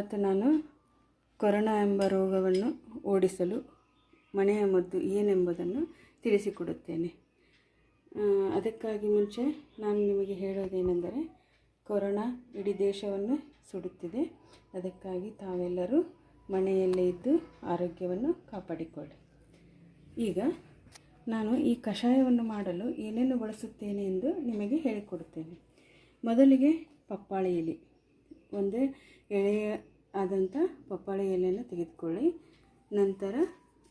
ಇವತ್ತು ನಾನು ಕೊರೋನಾ ಎಂಬ ರೋಗವನ್ನು ಓಡಿಸಲು ಮನೆಯ ಮದ್ದು ಏನೆಂಬುದನ್ನು ತಿಳಿಸಿಕೊಡುತ್ತೇನೆ. ಅದಕ್ಕಾಗಿ ಮುಂಚೆ ನಾನು ನಿಮಗೆ ಹೇಳೋದೇನೆಂದರೆ, ಕೊರೋನಾ ಇಡೀ ದೇಶವನ್ನು ಸುಡುತ್ತಿದೆ. ಅದಕ್ಕಾಗಿ ತಾವೆಲ್ಲರೂ ಮನೆಯಲ್ಲೇ ಇದ್ದು ಆರೋಗ್ಯವನ್ನು ಕಾಪಾಡಿಕೊಳ್ಳಿ. ಈಗ ನಾನು ಈ ಕಷಾಯವನ್ನು ಮಾಡಲು ಏನೇನು ಬಳಸುತ್ತೇನೆ ಎಂದು ನಿಮಗೆ ಹೇಳಿಕೊಡುತ್ತೇನೆ. ಮೊದಲಿಗೆ ಪಪ್ಪಾಳಿ ಎಲೆ, ಒಂದು ಎಳೆಯ ಆದಂಥ ಪಪ್ಪಾಳಿ ಎಲೆಯನ್ನು ತೆಗೆದುಕೊಳ್ಳಿ. ನಂತರ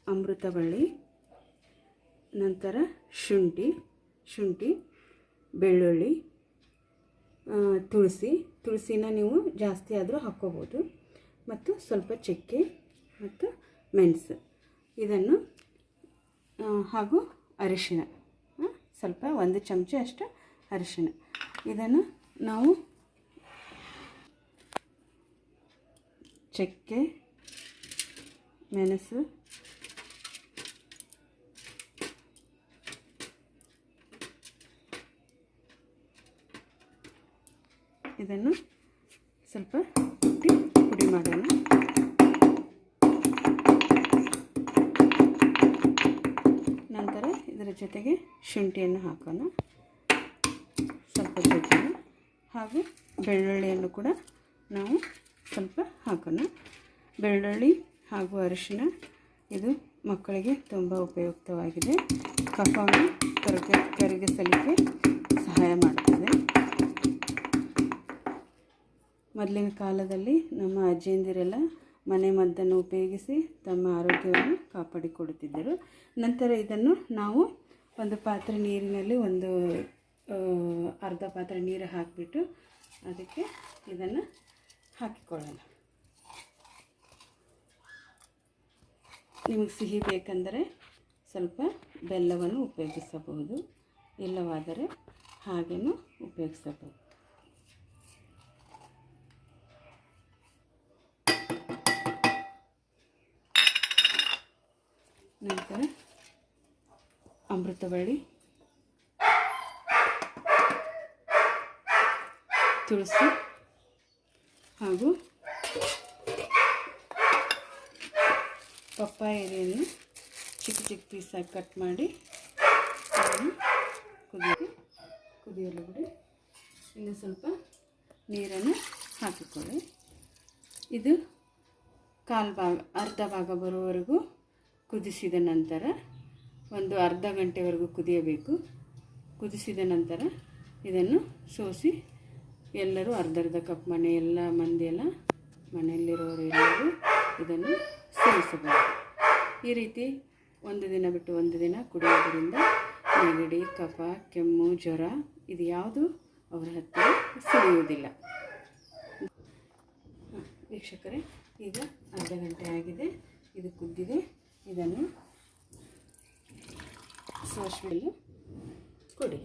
ಅಮೃತ ಬಳ್ಳಿ, ನಂತರ ಶುಂಠಿ, ಬೆಳ್ಳುಳ್ಳಿ, ತುಳಸಿನ ನೀವು ಜಾಸ್ತಿ ಆದರೂ ಹಾಕ್ಕೋಬೋದು, ಮತ್ತು ಸ್ವಲ್ಪ ಚಕ್ಕೆ ಮತ್ತು ಮೆಣಸು, ಇದನ್ನು ಹಾಗೂ ಅರಿಶಿಣ, ಸ್ವಲ್ಪ 1 ಚಮಚ ಅಷ್ಟು ಅರಿಶಿಣ. ಇದನ್ನು ನಾವು ಚಕ್ಕೆ, ಮೆಣಸು, ಇದನ್ನು ಸ್ವಲ್ಪ ಪುಡಿ ಮಾಡೋಣ. ನಂತರ ಇದರ ಜೊತೆಗೆ ಶುಂಠಿಯನ್ನು ಹಾಕೋಣ, ಸ್ವಲ್ಪ ಜೊತೆಗೆ, ಹಾಗೂ ಬೆಳ್ಳುಳ್ಳಿಯನ್ನು ಕೂಡ ನಾವು ಸ್ವಲ್ಪ ಹಾಕೋಣ. ಬೆಳ್ಳುಳ್ಳಿ ಹಾಗೂ ಅರಿಶಿಣ ಇದು ಮಕ್ಕಳಿಗೆ ತುಂಬ ಉಪಯುಕ್ತವಾಗಿದೆ. ಕಫವನ್ನು ಕರಗಿಸಲಿಕ್ಕೆ ಸಹಾಯ ಮಾಡುತ್ತದೆ. ಮೊದಲಿನ ಕಾಲದಲ್ಲಿ ನಮ್ಮ ಅಜ್ಜಿಯಂದಿರೆಲ್ಲ ಮನೆ ಮದ್ದನ್ನು ಉಪಯೋಗಿಸಿ ತಮ್ಮ ಆರೋಗ್ಯವನ್ನು ಕಾಪಾಡಿಕೊಳ್ಳುತ್ತಿದ್ದರು. ನಂತರ ಇದನ್ನು ನಾವು ಒಂದು ಪಾತ್ರೆ ನೀರಿನಲ್ಲಿ ಅರ್ಧ ಪಾತ್ರೆ ನೀರು ಹಾಕಿಬಿಟ್ಟು ಅದಕ್ಕೆ ಇದನ್ನು ಹಾಕಿಕೊಳ್ಳೋಣ. ನಿಮಗೆ ಸಿಹಿ ಬೇಕೆಂದರೆ ಸ್ವಲ್ಪ ಬೆಲ್ಲವನ್ನು ಉಪಯೋಗಿಸಬಹುದು, ಇಲ್ಲವಾದರೆ ಹಾಗೆಯೂ ಉಪಯೋಗಿಸಬಹುದು. ನಂತರ ಅಮೃತಬಳ್ಳಿ, ತುಳಸಿ ಹಾಗೂ ಪಪ್ಪಾಯ ಎಲೆಯನ್ನು ಚಿಕ್ಕ ಪೀಸಾಗಿ ಕಟ್ ಮಾಡಿ ಅದನ್ನು ಕುದಿಯಲು ಬಿಡಿ. ಇನ್ನು ಸ್ವಲ್ಪ ನೀರನ್ನು ಹಾಕಿಕೊಳ್ಳಿ. ಇದು ಅರ್ಧ ಭಾಗ ಬರುವವರೆಗೂ ಕುದಿಸಿದ ನಂತರ ಒಂದು ಅರ್ಧ ಗಂಟೆವರೆಗೂ ಕುದಿಯಬೇಕು. ಕುದಿಸಿದ ನಂತರ ಇದನ್ನು ಸೋಸಿ ಎಲ್ಲರೂ ಅರ್ಧ ಕಪ್ ಮನೆಯಲ್ಲಿರೋರು ಎಲ್ಲರೂ ಇದನ್ನು ಸೇವಿಸಬಹುದು. ಈ ರೀತಿ ಒಂದು ದಿನ ಬಿಟ್ಟು ಒಂದು ದಿನ ಕುಡಿಯೋದರಿಂದ ನೆಗಡಿ, ಕಫ, ಕೆಮ್ಮು, ಜ್ವರ ಇದು ಯಾವುದು ಅವರ ಹತ್ತಿರ ಸುಳಿಯುವುದಿಲ್ಲ. ವೀಕ್ಷಕರೇ, ಈಗ ಅರ್ಧ ಗಂಟೆ ಆಗಿದೆ, ಇದು ಕುದ್ದಿದೆ. ಇದನ್ನು ಸೋಸಿ ಕೊಡಿ.